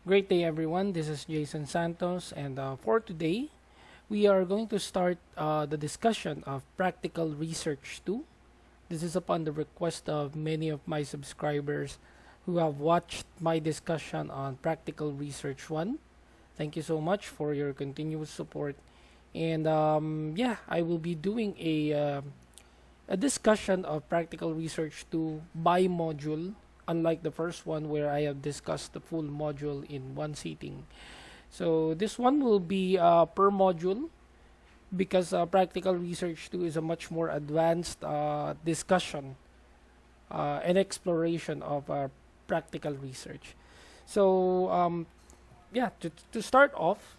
Great day, everyone. This is Jason Santos, and for today, we are going to start the discussion of Practical Research 2. This is upon the request of many of my subscribers who have watched my discussion on Practical Research 1. Thank you so much for your continuous support. And yeah, I will be doing a discussion of Practical Research 2 by module, unlike the first one where I have discussed the full module in one sitting. So this one will be per module because Practical Research 2 is a much more advanced discussion and exploration of practical research. So yeah, to start off,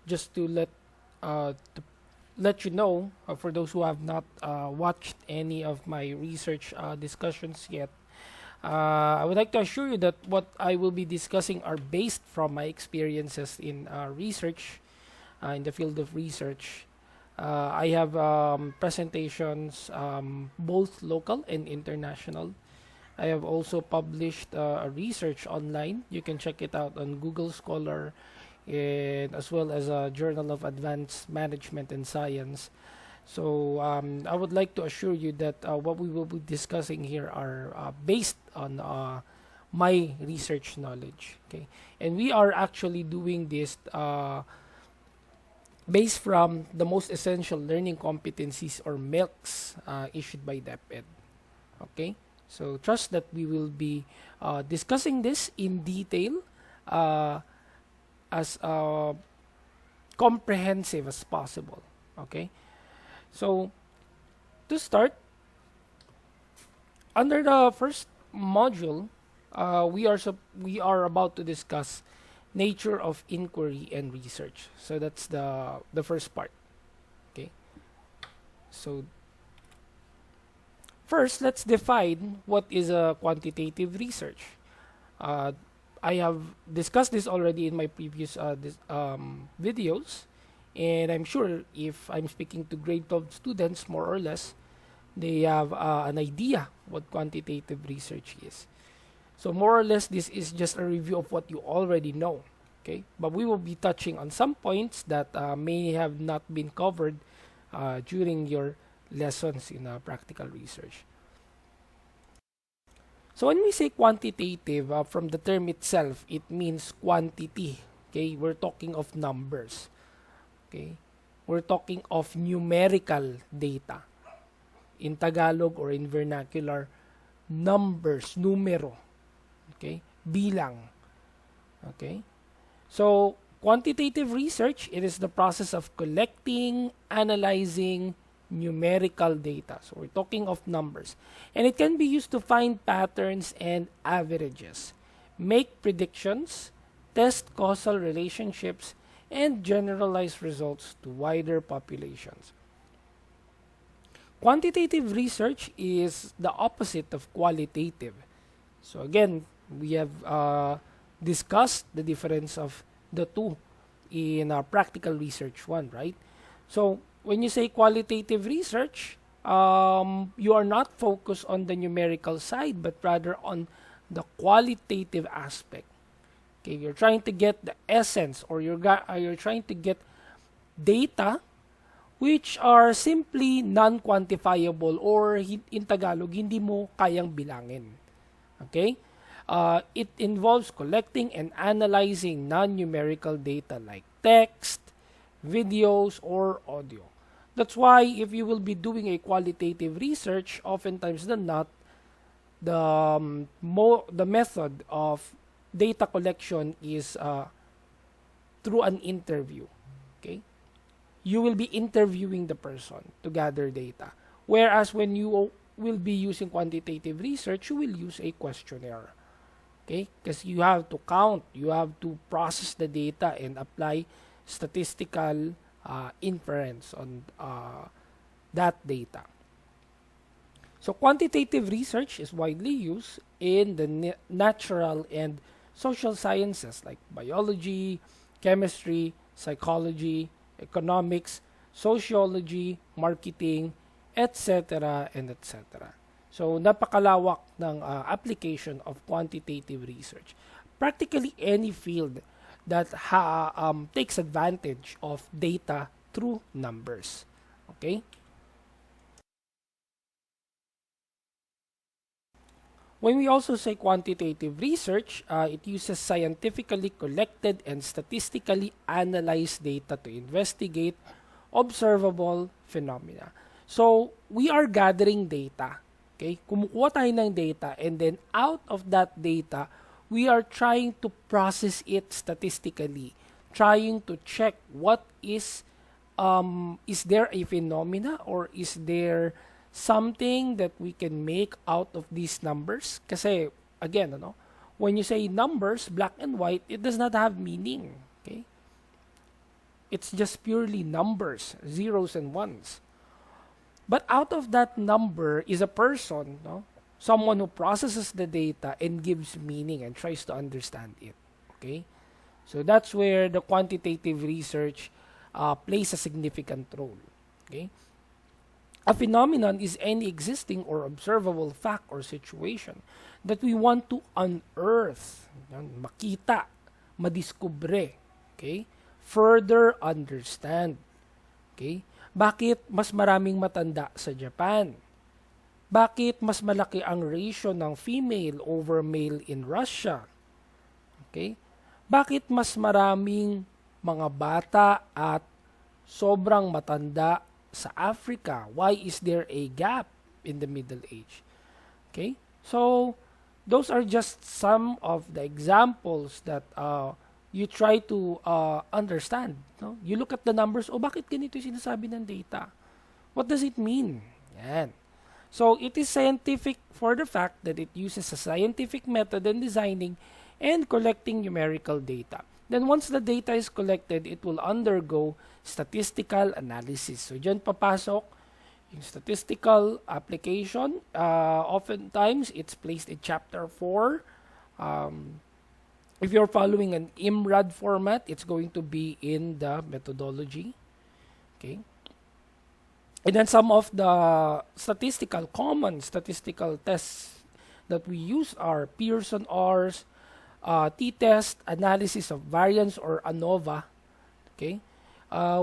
just to let you know, for those who have not watched any of my research discussions yet, I would like to assure you that what I will be discussing are based from my experiences in research, in the field of research. I have presentations both local and international. I have also published a research online. You can check it out on Google Scholar, and as well as a Journal of Advanced Management and Science. So I would like to assure you that what we will be discussing here are based on my research knowledge. Okay, and we are actually doing this based from the most essential learning competencies or MELCs issued by DepEd. Okay, so trust that we will be discussing this in detail. As comprehensive as possible. Okay, so to start, under the first module, we are about to discuss nature of inquiry and research. So that's the first part. Okay, so first let's define what is a quantitative research. I have discussed this already in my previous videos, and I'm sure if I'm speaking to grade 12 students, more or less, they have an idea what quantitative research is. So more or less, this is just a review of what you already know, okay? But we will be touching on some points that may have not been covered during your lessons in practical research. So when we say quantitative, from the term itself, it means quantity. Okay, we're talking of numbers. Okay, we're talking of numerical data. In Tagalog or in vernacular, numbers, numero. Okay, bilang. Okay, so quantitative research, it is the process of collecting, analyzing numerical data. So we're talking of numbers. And it can be used to find patterns and averages, make predictions, test causal relationships, and generalize results to wider populations. Quantitative research is the opposite of qualitative. So again, we have discussed the difference of the two in our practical research 1, right? So when you say qualitative research, you are not focused on the numerical side, but rather on the qualitative aspect. Okay, you're trying to get the essence, or you're trying to get data which are simply non-quantifiable, or in Tagalog, hindi mo kayang bilangin. Okay? It involves collecting and analyzing non-numerical data like text, videos, or audio. That's why if you will be doing a qualitative research, oftentimes than not, the method of data collection is through an interview. Okay, you will be interviewing the person to gather data. Whereas when you will be using quantitative research, you will use a questionnaire. Okay, because you have to count, you have to process the data and apply statistical inference on that data. So quantitative research is widely used in the natural and social sciences like biology, chemistry, psychology, economics, sociology, marketing, etc. and etc. So, napakalawak ng application of quantitative research. Practically any field that takes advantage of data through numbers. Okay? When we also say quantitative research, it uses scientifically collected and statistically analyzed data to investigate observable phenomena. So, we are gathering data. Okay? Kumukuha tayo ng data, and then out of that data, we are trying to process it statistically, trying to check what is there a phenomena, or is there something that we can make out of these numbers? Kasi, again, when you say numbers, black and white, it does not have meaning. Okay? It's just purely numbers, zeros and ones. But out of that number is a person, someone who processes the data and gives meaning and tries to understand it. Okay? So that's where the quantitative research plays a significant role. Okay? A phenomenon is any existing or observable fact or situation that we want to unearth, makita, madiskubre, okay? Further understand. Okay? Bakit mas maraming matanda sa Japan? Bakit mas malaki ang ratio ng female over male in Russia? Okay? Bakit mas maraming mga bata at sobrang matanda sa Africa? Why is there a gap in the Middle Age? Okay? So, those are just some of the examples that you try to understand. No? You look at the numbers, bakit ganito yung sinasabi ng data? What does it mean? Yan. So, it is scientific for the fact that it uses a scientific method in designing and collecting numerical data. Then, once the data is collected, it will undergo statistical analysis. So, dyan papasok yung statistical application. Oftentimes, it's placed in Chapter 4. If you're following an IMRAD format, it's going to be in the methodology. Okay. And then some of the common statistical tests that we use are Pearson R's, t-test, analysis of variance or ANOVA. Okay.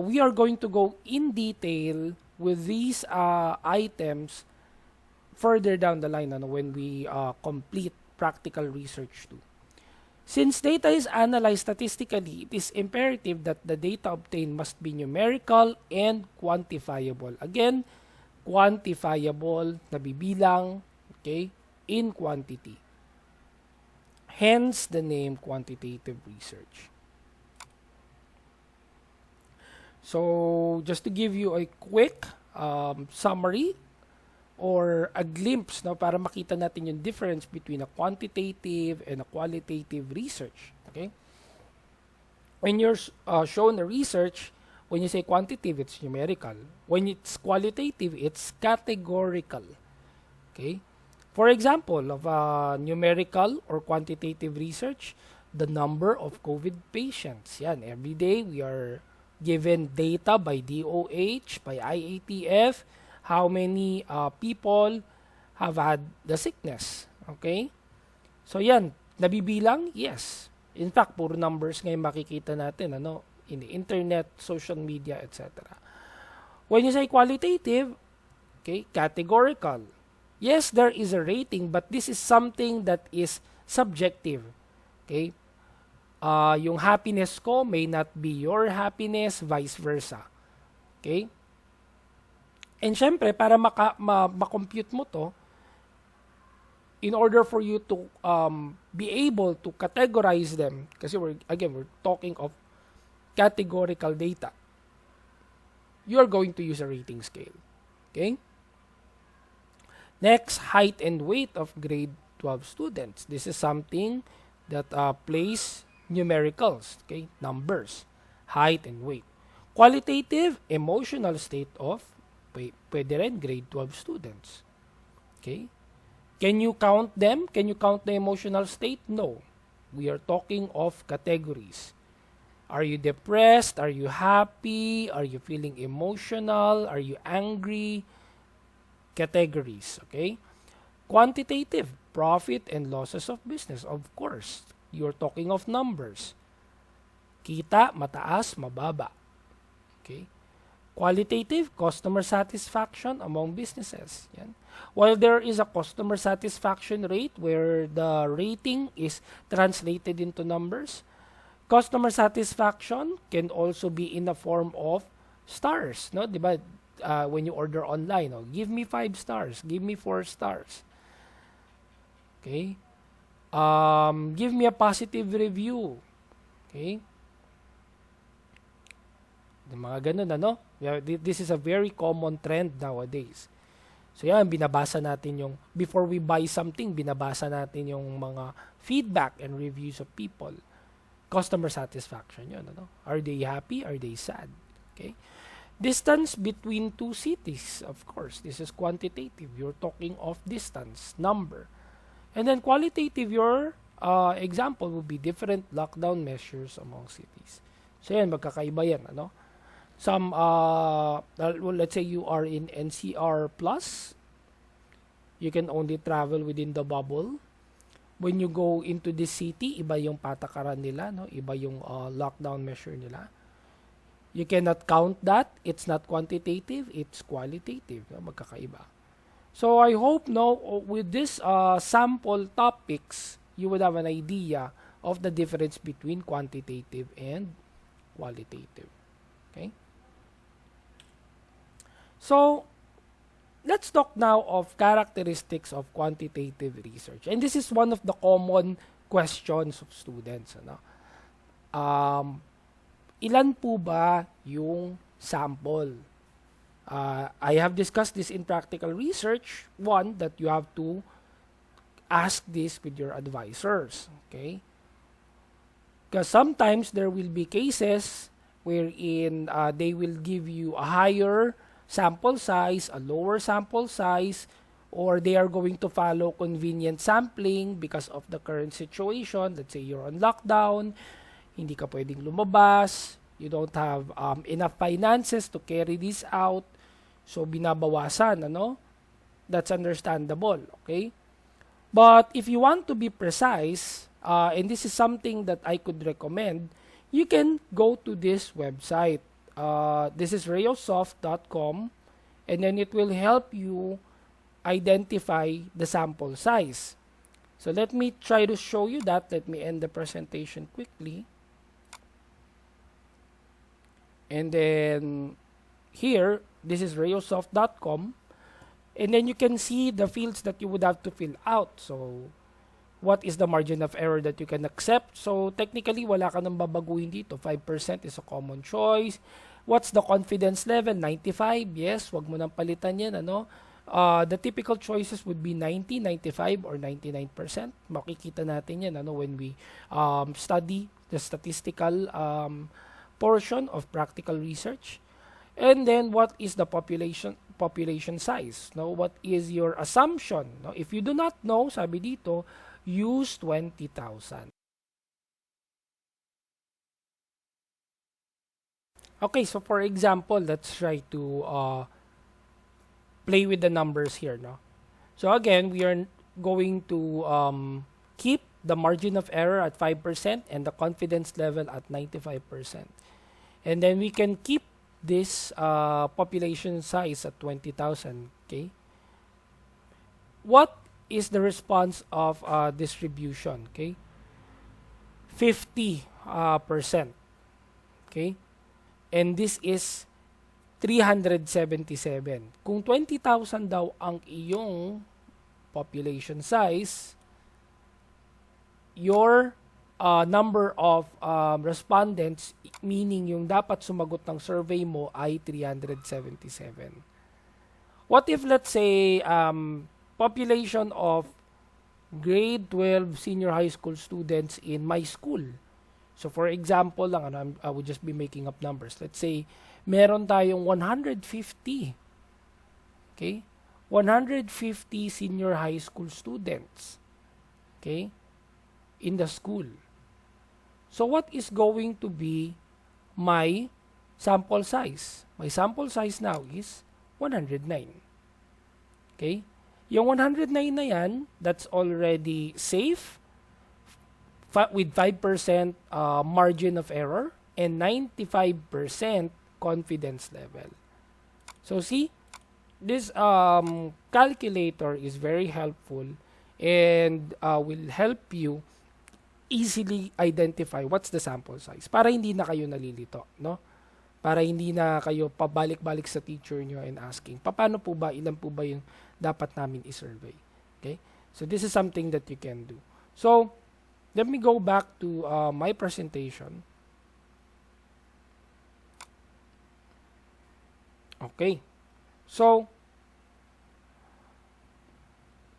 We are going to go in detail with these items further down the line when we complete practical research too. Since data is analyzed statistically, it is imperative that the data obtained must be numerical and quantifiable. Again, quantifiable, nabibilang, okay, in quantity. Hence the name quantitative research. So, just to give you a quick summary or a glimpse, para makita natin yung difference between a quantitative and a qualitative research. Okay? When you're shown a research, when you say quantitative, it's numerical. When it's qualitative, it's categorical. Okay? For example, of numerical or quantitative research, the number of COVID patients. Yan, every day we are given data by DOH, by IATF, how many people have had the sickness. Okay? So yan, nabibilang? Yes. In fact, puro numbers ngayon makikita natin in the internet, social media, etc. When you say qualitative, okay, categorical. Yes, there is a rating, but this is something that is subjective. Okay? Yung happiness ko may not be your happiness, vice versa. Okay? And syempre, para ma-compute mo to, in order for you to be able to categorize them, kasi we're talking of categorical data, you are going to use a rating scale. Okay? Next, height and weight of grade 12 students. This is something that plays numericals, okay? Numbers, height and weight. Qualitative, emotional state of pwede rin grade 12 students. Okay? Can you count them? Can you count the emotional state? No. We are talking of categories. Are you depressed? Are you happy? Are you feeling emotional? Are you angry? Categories. Okay? Quantitative, profit and losses of business. Of course, you're talking of numbers. Kita, mataas, mababa. Okay? Qualitative, customer satisfaction among businesses. Yan. While there is a customer satisfaction rate where the rating is translated into numbers, customer satisfaction can also be in the form of stars, no? Diba? When you order online, no? Give me 5 stars, give me 4 stars. Okay? Give me a positive review. Okay? Mga ganun, ano? This is a very common trend nowadays. So yan, binabasa natin yung, before we buy something, binabasa natin yung mga feedback and reviews of people. Customer satisfaction yun, ano? Are they happy? Are they sad? Okay? Distance between two cities, of course. This is quantitative. You're talking of distance, number. And then qualitative, your example would be different lockdown measures among cities. So yan, magkakaiba yan, ano? Some, let's say you are in NCR plus, you can only travel within the bubble. When you go into the city, iba yung patakaran nila, no? Iba yung lockdown measure nila. You cannot count that. It's not quantitative, it's qualitative. No? Magkakaiba. So I hope, no, with this sample topics, you would have an idea of the difference between quantitative and qualitative. Okay? So, let's talk now of characteristics of quantitative research. And this is one of the common questions of students. Ano? Ilan po ba yung sample? I have discussed this in practical research. One, that you have to ask this with your advisors. Okay? Because sometimes there will be cases wherein they will give you a higher sample size, a lower sample size, or they are going to follow convenient sampling because of the current situation. Let's say you're on lockdown, hindi ka pwedeng lumabas, you don't have enough finances to carry this out, so binabawasan, ano? That's understandable, okay? But if you want to be precise, and this is something that I could recommend, you can go to this website. This is reosoft.com, and then it will help you identify the sample size. So let me try to show you that. Let me end the presentation quickly. And then here, this is reosoft.com, and then you can see the fields that you would have to fill out. So what is the margin of error that you can accept? So technically, wala ka nang babaguhin dito. 5% is a common choice. What's the confidence level? 95. Yes, wag mo nang palitan yan, ano? The typical choices would be 90, 95, or 99%. Makikita natin yan, ano, when we study the statistical portion of practical research. And then, what is the population size? No? What is your assumption? No? If you do not know, sabi dito, use 20,000. Okay, so for example, let's try to play with the numbers here. No? So again, we are going to keep the margin of error at 5% and the confidence level at 95%. And then we can keep this population size at 20,000. Okay. What is the response of distribution? Okay. 50%. Okay. And this is 377. Kung 20,000 daw ang iyong population size, your number of respondents, meaning yung dapat sumagot ng survey mo, ay 377. What if, let's say, population of grade 12 senior high school students in my school? So for example lang, I would just be making up numbers. Let's say, meron tayong 150. Okay? 150 senior high school students. Okay? In the school. So what is going to be my sample size? My sample size now is 109. Okay? Yung 109 na yan, that's already safe with 5% margin of error and 95% confidence level. So see, this calculator is very helpful and will help you easily identify what's the sample size para hindi na kayo nalilito, no? Para hindi na kayo pabalik-balik sa teacher nyo and asking, paano po ba, ilan po ba yung dapat namin i-survey? Okay? So this is something that you can do. So, let me go back to my presentation. Okay. So,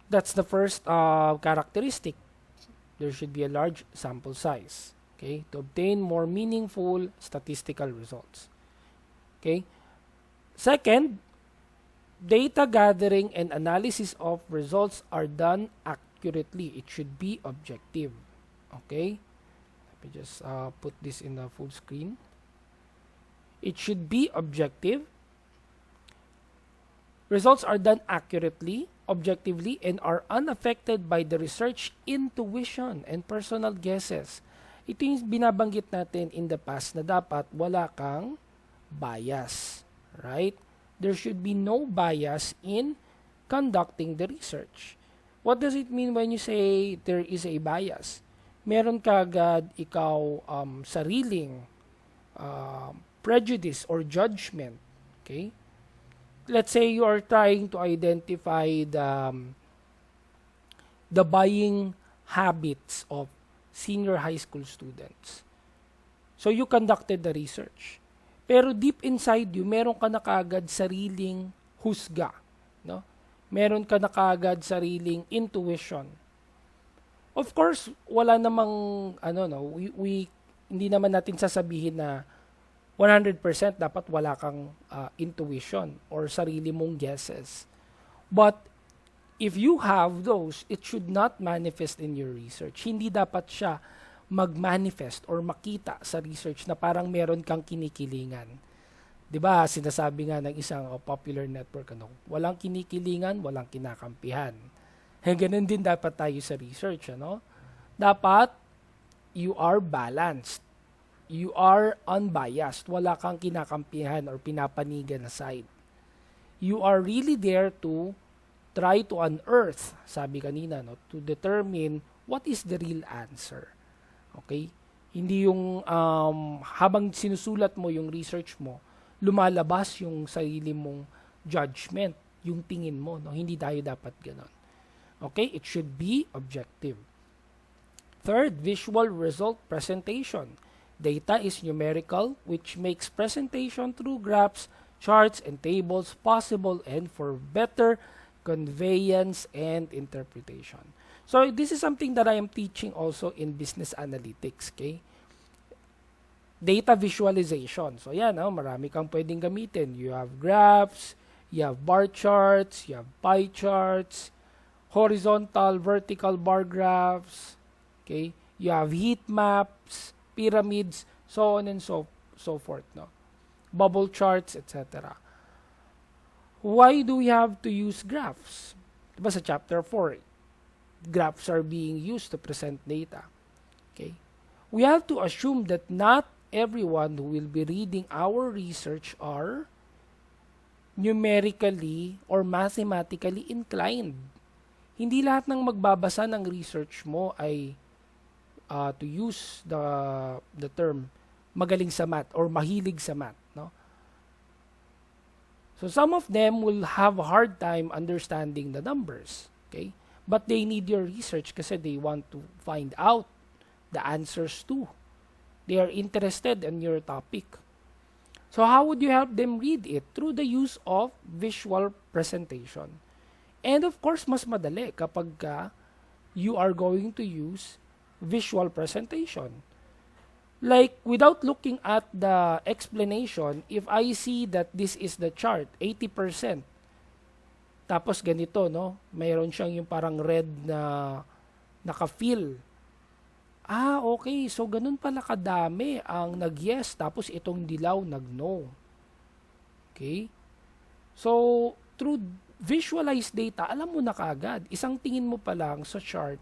that's the first characteristic. There should be a large sample size, okay, to obtain more meaningful statistical results. Okay. Second, data gathering and analysis of results are done accurately. It should be objective. Okay. Let me just put this in the full screen. It should be objective. Results are done accurately, objectively, and are unaffected by the research intuition and personal guesses. Ito yung binabanggit natin in the past na dapat wala kang bias, right? There should be no bias in conducting the research. What does it mean when you say there is a bias? Meron ka agad ikaw sariling prejudice or judgment, okay? Let's say you are trying to identify the buying habits of senior high school students. So you conducted the research. Pero deep inside you, meron ka na kaagad sariling husga, no? Meron ka na kaagad sariling intuition. Of course, wala namang hindi naman natin sasabihin na 100% dapat wala kang intuition or sarili mong guesses. But if you have those, it should not manifest in your research. Hindi dapat siya mag-manifest or makita sa research na parang meron kang kinikilingan. 'Di ba? Sinasabi nga ng isang popular network, walang kinikilingan, walang kinakampihan. Ganun din dapat tayo sa research, Dapat you are balanced. You are unbiased. Wala kang kinakampihan or pinapanigan na side. You are really there to try to unearth, sabi kanina, to determine what is the real answer. Okay? Hindi yung habang sinusulat mo yung research mo, lumalabas yung sarili mong judgment, yung tingin mo. Hindi tayo dapat ganon. Okay? It should be objective. Third, visual result presentation. Data is numerical, which makes presentation through graphs, charts, and tables possible and for better conveyance and interpretation. So this is something that I am teaching also in business analytics, okay? Data visualization. So yan, marami kang pwedeng gamitin. You have graphs, you have bar charts, you have pie charts, horizontal, vertical bar graphs, okay? You have heat maps, pyramids, so on and so forth, bubble charts, etc. Why do we have to use graphs? Diba sa chapter 4, graphs are being used to present data. Okay? We have to assume that not everyone who will be reading our research are numerically or mathematically inclined. Hindi lahat ng magbabasa ng research mo ay to use the term magaling sa math or mahilig sa math, So some of them will have a hard time understanding the numbers, okay? But they need your research kasi they want to find out the answers too. They are interested in your topic. So how would you help them read it? Through the use of visual presentation. And of course, mas madali kapag you are going to use visual presentation. Like, without looking at the explanation, if I see that this is the chart, 80%, tapos ganito, mayroon siyang yung parang red na naka-fill. Okay, so ganun pala kadami ang nag-yes, tapos itong dilaw nag-no. Okay? So, through visualize data, alam mo na kaagad. Isang tingin mo pa lang sa chart,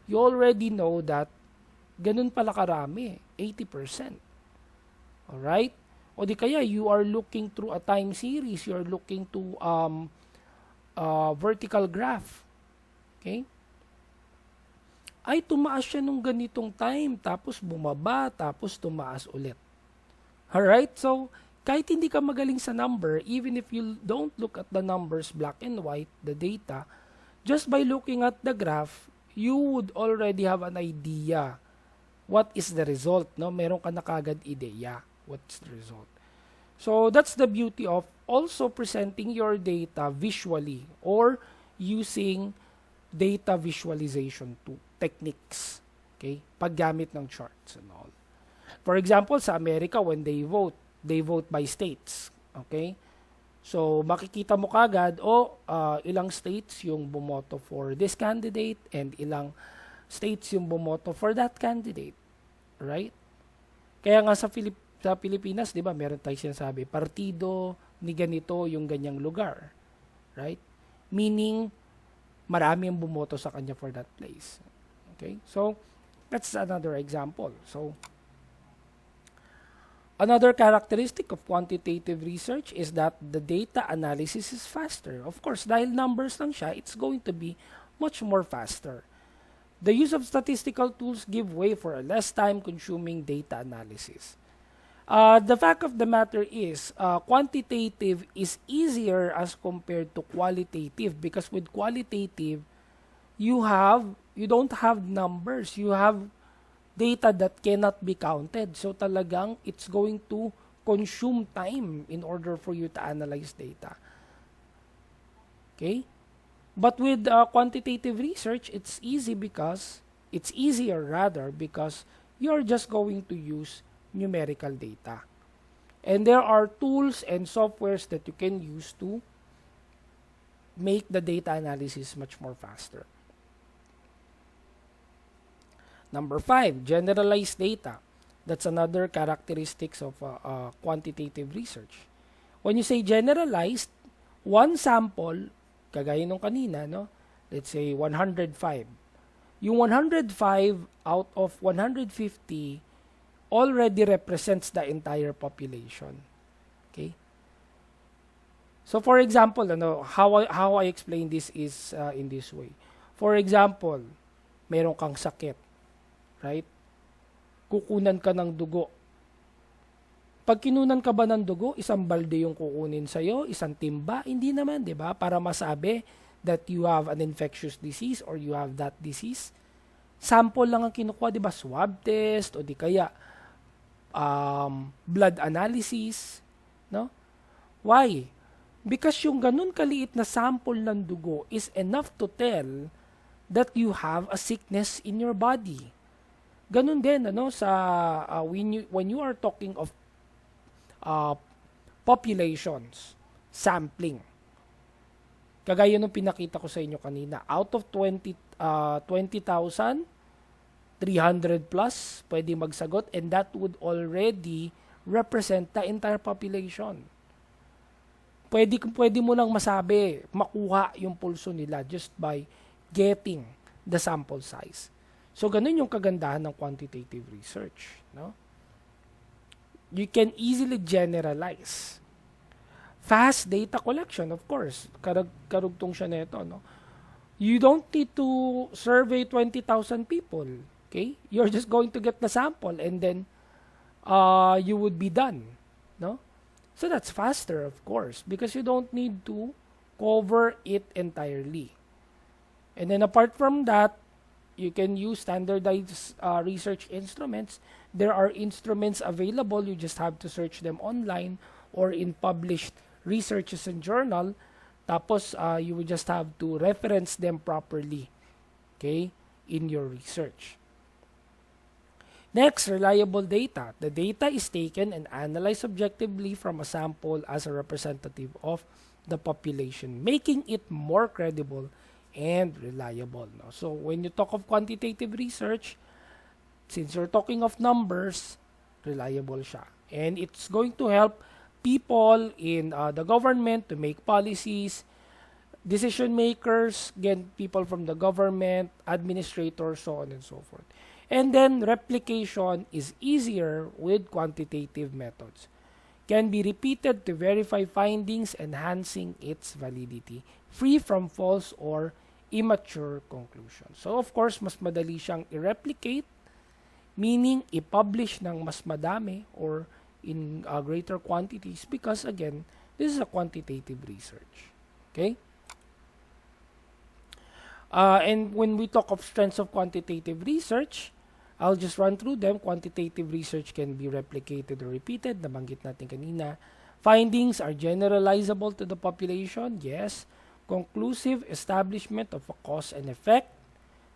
you already know that ganun pala karami, 80%. Alright? O di kaya, you are looking through a time series, you are looking to vertical graph. Okay? Ay, tumaas siya nung ganitong time, tapos bumaba, tapos tumaas ulit. Alright? So, kahit hindi ka magaling sa number, even if you don't look at the numbers black and white, the data, just by looking at the graph, you would already have an idea what is the result. No? Meron ka na kagad ideya what's the result. So, that's the beauty of also presenting your data visually or using data visualization techniques. Okay? Paggamit ng charts and all. For example, sa America, when they vote by states. Okay? So, makikita mo kagad, ilang states yung bumoto for this candidate and ilang states yung bumoto for that candidate. Right? Kaya nga sa Pilipinas, di ba, meron tayo sinasabi, partido ni ganito yung ganyang lugar. Right? Meaning, marami ang bumoto sa kanya for that place. Okay? So, that's another example. So, another characteristic of quantitative research is that the data analysis is faster. Of course, dahil numbers lang siya, it's going to be much more faster. The use of statistical tools give way for a less time-consuming data analysis. The fact of the matter is, quantitative is easier as compared to qualitative because with qualitative, you don't have numbers, you have data that cannot be counted. So talagang it's going to consume time in order for you to analyze data. Okay? But with quantitative research, it's easier because you're just going to use numerical data. And there are tools and softwares that you can use to make the data analysis much more faster. Number 5, generalized data. That's another characteristics of quantitative research. When you say generalized, one sample, kagaya nung kanina, no? Let's say 105. Yung 105 out of 150 already represents the entire population. Okay? So for example, how I explain this is in this way. For example, meron kang sakit. Right? Kukunan ka ng dugo. Pag kinunan ka ba ng dugo, isang balde yung kukunin sa'yo, isang timba? Hindi naman, di ba? Para masabi that you have an infectious disease or you have that disease. Sample lang ang kinukuha, di ba? Swab test o di kaya blood analysis. No? Why? Because yung ganun kaliit na sample ng dugo is enough to tell that you have a sickness in your body. Ganun din sa when you are talking of populations, sampling. Kagaya nung pinakita ko sa inyo kanina, out of 20,000, 300 plus pwede magsagot and that would already represent the entire population. Pwede mo lang masabi, makuha yung pulso nila just by getting the sample size. So, ganun yung kagandahan ng quantitative research. No? You can easily generalize. Fast data collection, of course. Karugtong siya nito. No? You don't need to survey 20,000 people. Okay? You're just going to get the sample and then you would be done. No? So, that's faster, of course, because you don't need to cover it entirely. And then apart from that, you can use standardized research instruments. There are instruments available. You just have to search them online or in published researches and journal. Tapos, you will just have to reference them properly, okay, in your research. Next, reliable data. The data is taken and analyzed objectively from a sample as a representative of the population, making it more credible and reliable. No? So, when you talk of quantitative research, since you're talking of numbers, reliable siya. And it's going to help people in the government to make policies, decision makers, again, people from the government, administrators, so on and so forth. And then replication is easier with quantitative methods. Can be repeated to verify findings, enhancing its validity, free from false or immature conclusions. So of course, mas madali siyang i-replicate, meaning i-publish ng mas madami or in greater quantities because again, this is a quantitative research. Okay? And when we talk of strengths of quantitative research, I'll just run through them. Quantitative research can be replicated or repeated. Nabanggit natin kanina. Findings are generalizable to the population. Yes. Conclusive establishment of a cause and effect.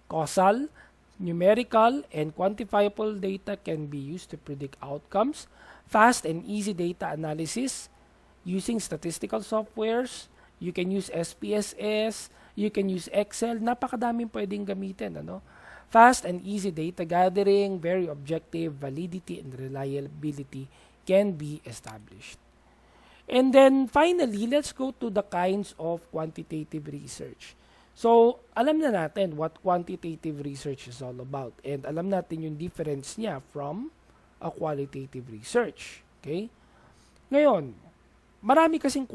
Causal, numerical, and quantifiable data can be used to predict outcomes. Fast and easy data analysis using statistical softwares. You can use SPSS. You can use Excel. Napakadaming pwedeng gamitin. Fast and easy data gathering, very objective, validity, and reliability can be established. And then finally, let's go to the kinds of quantitative research. So, alam na natin what quantitative research is all about. And alam natin yung difference niya from a qualitative research. Okay? Ngayon, marami kasing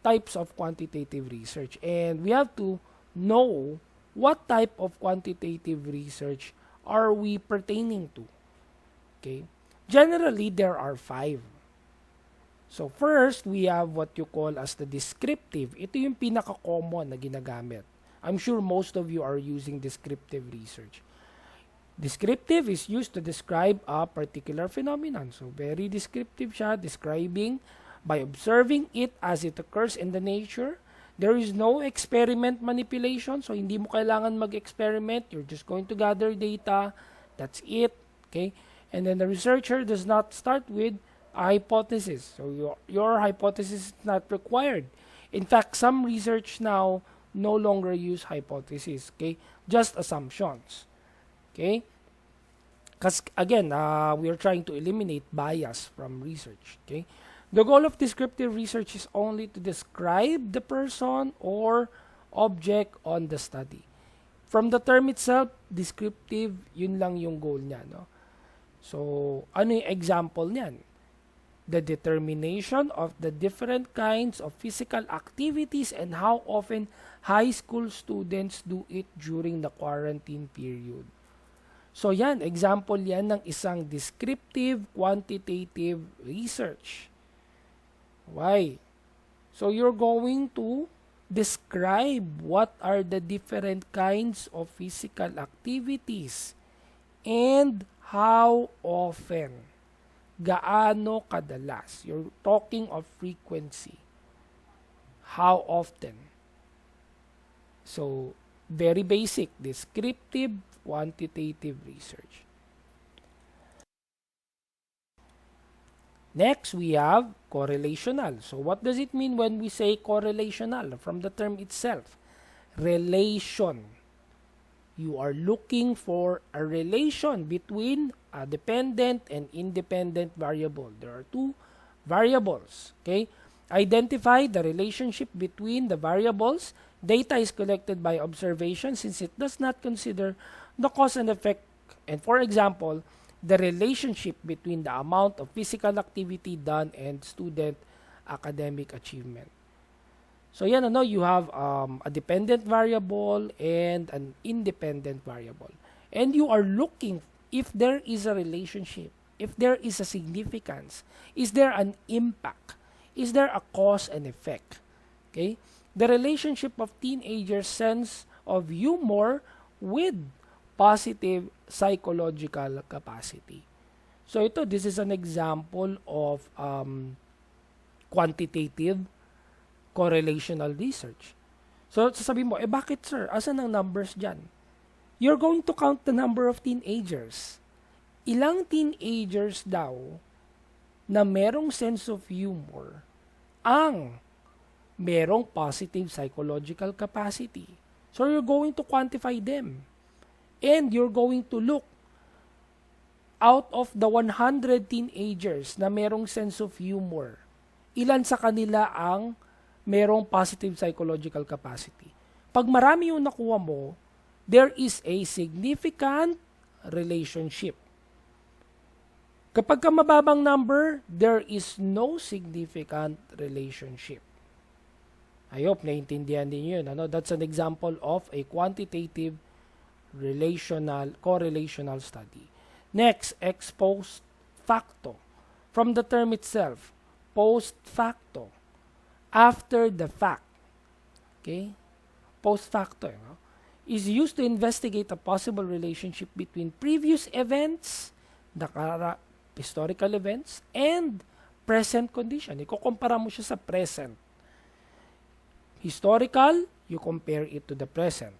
types of quantitative research. And we have to know what type of quantitative research are we pertaining to? Okay? Generally, there are 5. So, first, we have what you call as the descriptive. Ito yung pinaka-common na ginagamit. I'm sure most of you are using descriptive research. Descriptive is used to describe a particular phenomenon. So, very descriptive siya, describing by observing it as it occurs in the nature. There is no experiment manipulation, so hindi mo kailangan mag-experiment. You're just going to gather data. That's it. Okay? And then the researcher does not start with a hypothesis. So your hypothesis is not required. In fact, some research now no longer use hypothesis. Okay? Just assumptions. Okay? Because again, we are trying to eliminate bias from research. Okay? The goal of descriptive research is only to describe the person or object on the study. From the term itself, descriptive, yun lang yung goal niya. No? So, ano yung example niyan? The determination of the different kinds of physical activities and how often high school students do it during the quarantine period. So yan, example yan ng isang descriptive quantitative research. Why? So you're going to describe what are the different kinds of physical activities and how often. Gaano kadalas. You're talking of frequency. How often. So, very basic, descriptive quantitative research. Next, we have correlational. So, what does it mean when we say correlational? From the term itself, relation. You are looking for a relation between a dependent and independent variable. There are 2 variables. Okay? Identify the relationship between the variables. Data is collected by observation since it does not consider the cause and effect. And for example, the relationship between the amount of physical activity done and student academic achievement. So yan, you have a dependent variable and an independent variable. And you are looking if there is a relationship, if there is a significance, is there an impact, is there a cause and effect. Okay? The relationship of teenagers' sense of humor with positive psychological capacity. So this is an example of quantitative correlational research. So sasabihin mo, bakit sir? Asan ang numbers dyan? You're going to count the number of teenagers. Ilang teenagers daw na merong sense of humor ang merong positive psychological capacity. So you're going to quantify them. And you're going to look out of the 100 teenagers na merong sense of humor, ilan sa kanila ang merong positive psychological capacity. Pag marami yung nakuha mo, there is a significant relationship. Kapag ka mababang number, there is no significant relationship. I hope naiintindihan din yun. That's an example of a quantitative correlational study. Next, ex post facto. From the term itself, post facto, after the fact. Okay? Post facto, is used to investigate a possible relationship between previous events, historical events, and present condition. Ikukumpara mo siya sa present. Historical, you compare it to the present.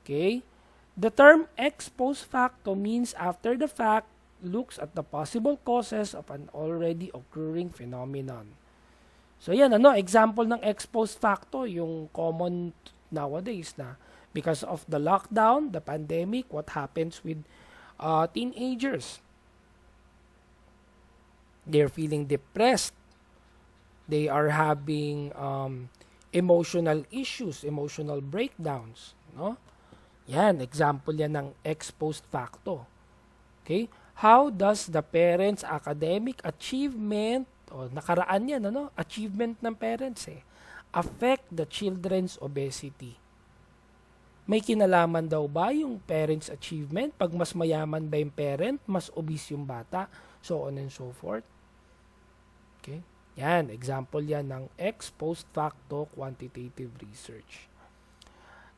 Okay? The term ex post facto means after the fact looks at the possible causes of an already occurring phenomenon. So yan, example ng ex post facto, yung common nowadays na because of the lockdown, the pandemic, what happens with teenagers? They're feeling depressed. They are having emotional issues, emotional breakdowns. No? Yan, example yan ng ex post facto. Okay? How does the parents' academic achievement, nakaraan yan, achievement ng parents, affect the children's obesity? May kinalaman daw ba yung parents' achievement? Pag mas mayaman ba yung parent, mas obese yung bata? So on and so forth. Okay? Yan, example yan ng ex post facto quantitative research.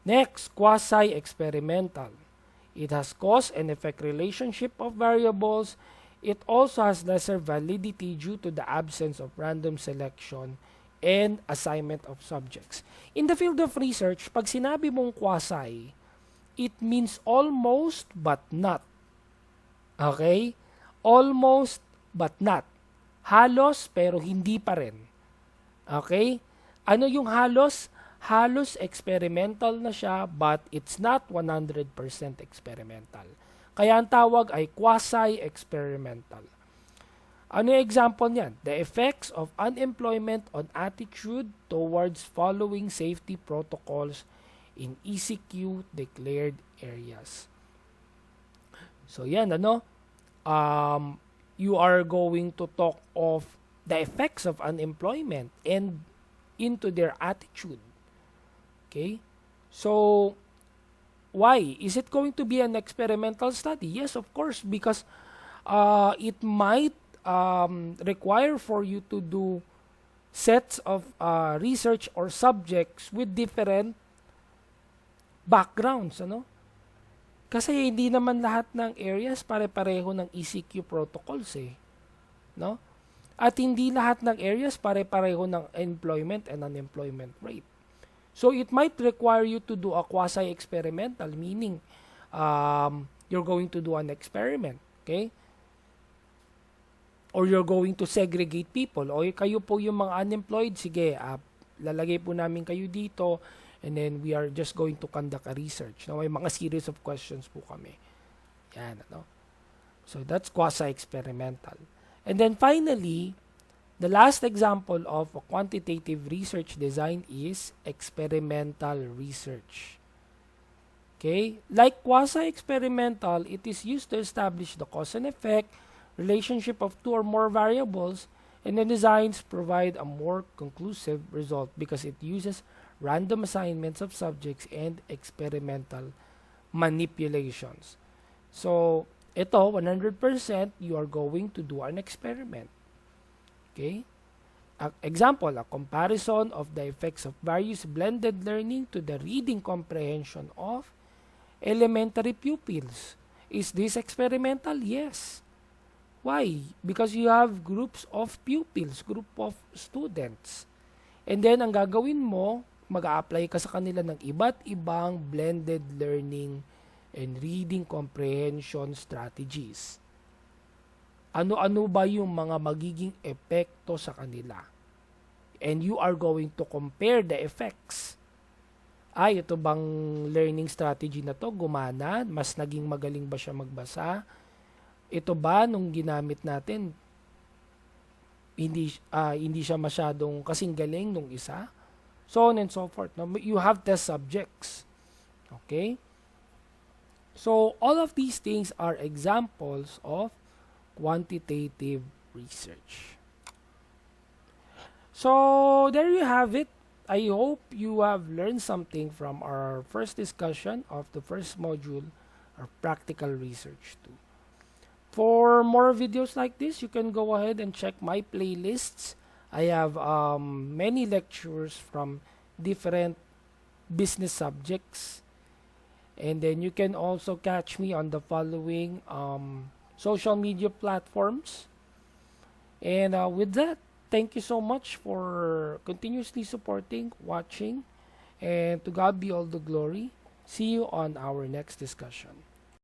Next, quasi-experimental. It has cause and effect relationship of variables. It also has lesser validity due to the absence of random selection and assignment of subjects. In the field of research, pag sinabi mong quasi, it means almost but not. Okay? Almost but not. Halos pero hindi pa rin. Okay? Ano yung halos? Halos experimental na siya but it's not 100% experimental. Kaya ang tawag ay quasi-experimental. Ano yung example niyan? The effects of unemployment on attitude towards following safety protocols in ECQ declared areas. So yan, you are going to talk of the effects of unemployment and into their attitude. Okay? So, why? Is it going to be an experimental study? Yes, of course, because it might require for you to do sets of research or subjects with different backgrounds, Kasi hindi naman lahat ng areas pare-pareho ng ECQ protocols no? At hindi lahat ng areas pare-pareho ng employment and unemployment rate. So it might require you to do a quasi-experimental, meaning you're going to do an experiment, okay? Or you're going to segregate people. O kayo po yung mga unemployed, sige, lalagay po namin kayo dito, and then we are just going to conduct a research. May mga series of questions po kami. Yan, So that's quasi-experimental. And then finally, the last example of a quantitative research design is experimental research. Okay? Like quasi-experimental, it is used to establish the cause and effect, relationship of two or more variables, and the designs provide a more conclusive result because it uses random assignments of subjects and experimental manipulations. So, ito, 100% you are going to do an experiment. Okay? Example, a comparison of the effects of various blended learning to the reading comprehension of elementary pupils. Is this experimental? Yes. Why? Because you have groups of pupils, group of students. And then, ang gagawin mo, mag-a-apply ka sa kanila ng iba't ibang blended learning and reading comprehension strategies. Ano-ano ba yung mga magiging epekto sa kanila? And you are going to compare the effects. Ito bang learning strategy na to gumana? Mas naging magaling ba siya magbasa? Ito ba nung ginamit natin? hindi siya masyadong kasing galing nung isa. So on and so forth. No? You have test subjects. Okay? So all of these things are examples of quantitative research. So there you have it. I hope you have learned something from our first discussion of the first module, our practical research 2. For more videos like this, you can go ahead and check my playlists. I have many lectures from different business subjects. And then you can also catch me on the following social media platforms. And with that, thank you so much for continuously supporting, watching, and to God be all the glory. See you on our next discussion.